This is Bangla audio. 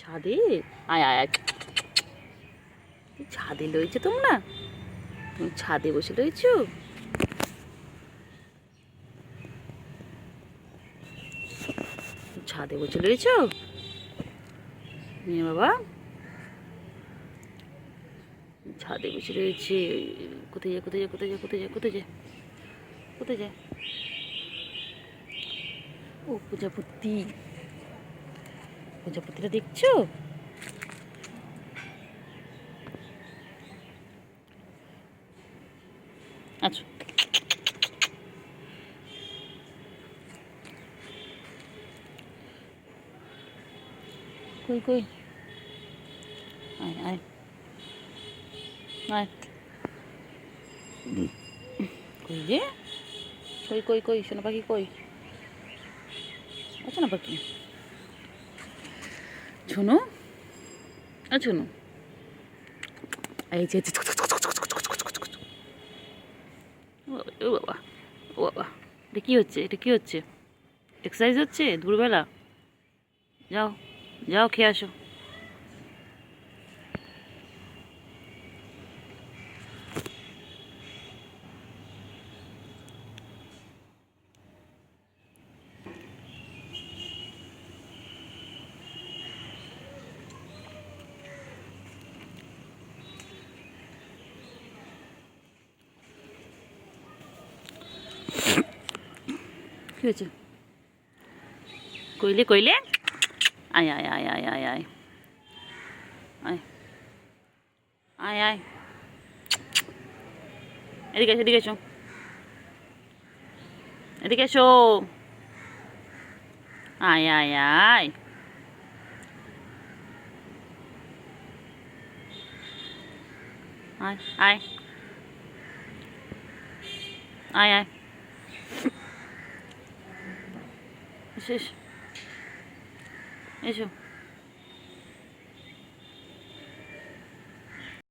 ছাদে আয় আয় আয়। ছাদে রয়েছে তোমরা, তুমি ছাদে বসে রয়েছো? ছাদে বসে রয়েছো মেয়ে বাবা? ছাদে বসে রয়েছে। কোথায় যায় কোথায় যায় কোথায় যায় কোথায় যায় কোথায় যায় কোথায় যায়? ও প্রজাপতি, প্রজাপতিটা দেখছো? আচ্ছা, কই কই, আয় আয় আয়। কই রে, কই কই কই সোনা পাখি কই? আচ্ছা না পাখি, শোনো, শোনো, এই যে ও বাবা, ও বাবা, এটা কী হচ্ছে, এটা কী হচ্ছে? এক্সারসাইজ হচ্ছে দুপুরবেলা? যাও যাও খেয়ে আসো। কী হয়েছে? কইলে কইলে, আয় আয় আয় আয় আয় আয় আয় আয় আয়, এদিকে এসো এদিকে এসো এদিকে এসো, আয় আয় আয় আয় আয় আয় আয়, এসো এসো এসো।